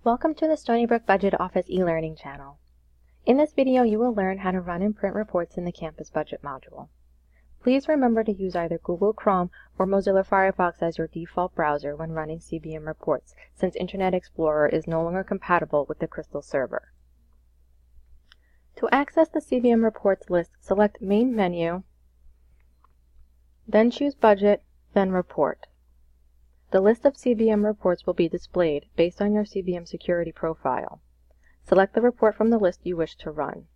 Welcome to the Stony Brook Budget Office e-learning channel. In this video, you will learn how to run and print reports in the Campus Budget module. Please remember to use either Google Chrome or Mozilla Firefox as your default browser when running CBM Reports, since Internet Explorer is no longer compatible with the Crystal server. To access the CBM Reports list, select Main Menu, then choose Budget, then Report. The list of CBM reports will be displayed based on your CBM security profile. Select the report from the list you wish to run.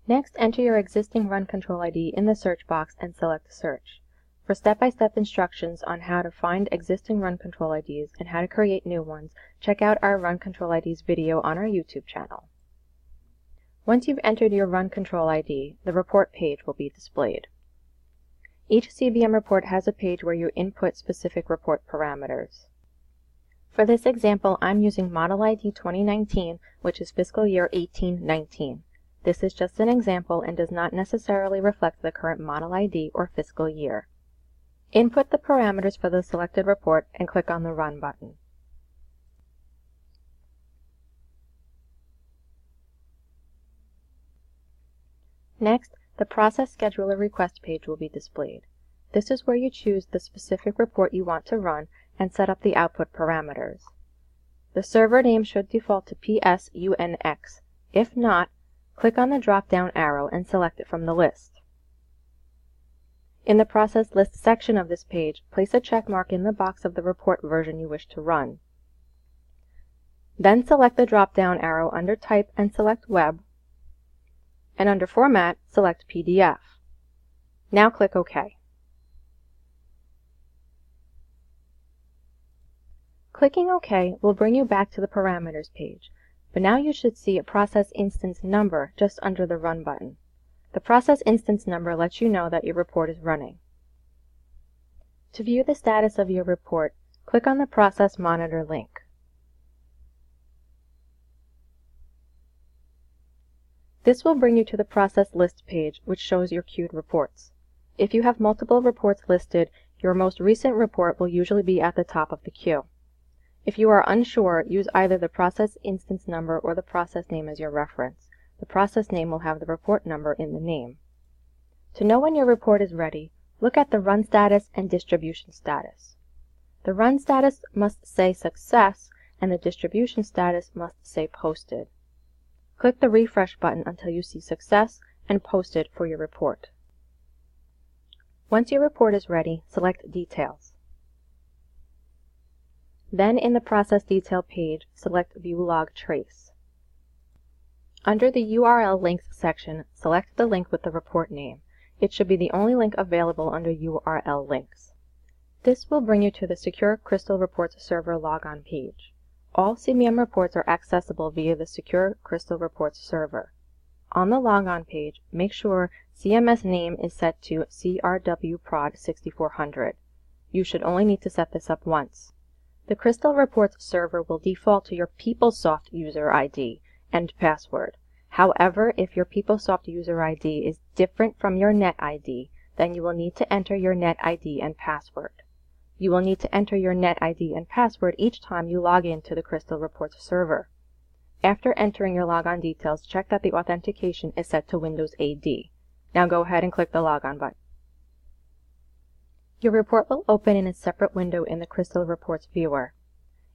Next, enter your existing Run Control ID in the search box and select Search. For step-by-step instructions on how to find existing Run Control IDs and how to create new ones, check out our Run Control IDs video on our YouTube channel. Once you've entered your Run Control ID, the report page will be displayed. Each CBM report has a page where you input specific report parameters. For this example, I'm using Model ID 2019, which is fiscal year 18-19. This is just an example and does not necessarily reflect the current Model ID or fiscal year. Input the parameters for the selected report and click on the Run button. Next, the Process Scheduler Request page will be displayed. This is where you choose the specific report you want to run and set up the output parameters. The server name should default to PSUNX. If not, click on the drop-down arrow and select it from the list. In the Process List section of this page, place a check mark in the box of the report version you wish to run. Then select the drop-down arrow under Type and select Web, and under Format, select PDF. Now click OK. Clicking OK will bring you back to the Parameters page, but now you should see a Process Instance Number just under the Run button. The Process Instance Number lets you know that your report is running. To view the status of your report, click on the Process Monitor link. This will bring you to the Process List page, which shows your queued reports. If you have multiple reports listed, your most recent report will usually be at the top of the queue. If you are unsure, use either the process instance number or the process name as your reference. The process name will have the report number in the name. To know when your report is ready, look at the Run Status and Distribution Status. The Run Status must say Success, and the Distribution Status must say Posted. Click the Refresh button until you see Success and Posted for your report. Once your report is ready, select Details. Then in the Process Detail page, select View Log Trace. Under the URL Links section, select the link with the report name. It should be the only link available under URL Links. This will bring you to the Secure Crystal Reports Server logon page. All CBM reports are accessible via the Secure Crystal Reports server. On the logon page, make sure CMS name is set to CRWProd 6400. You should only need to set this up once. The Crystal Reports server will default to your PeopleSoft user ID and password. However, if your PeopleSoft user ID is different from your Net ID, then you will need to enter your Net ID and password. You will need to enter your Net ID and password each time you log in to the Crystal Reports server. After entering your logon details, check that the authentication is set to Windows AD. Now go ahead and click the Logon button. Your report will open in a separate window in the Crystal Reports viewer.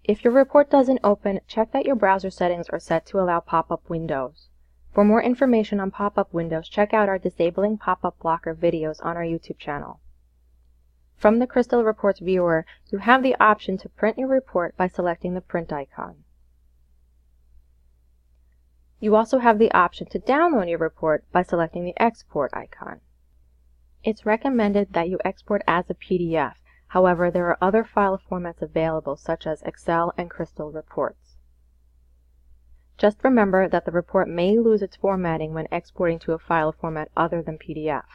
If your report doesn't open, check that your browser settings are set to allow pop-up windows. For more information on pop-up windows, check out our Disabling Pop-up Blocker videos on our YouTube channel. From the Crystal Reports viewer, you have the option to print your report by selecting the print icon. You also have the option to download your report by selecting the export icon. It's recommended that you export as a PDF. However, there are other file formats available such as Excel and Crystal Reports. Just remember that the report may lose its formatting when exporting to a file format other than PDF.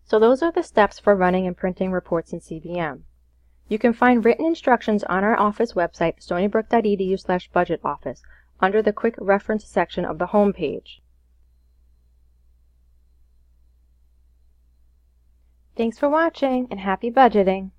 So those are the steps for running and printing reports in CBM. You can find written instructions on our office website, stonybrook.edu/budgetoffice, under the Quick Reference section of the home page. Thanks for watching and happy budgeting!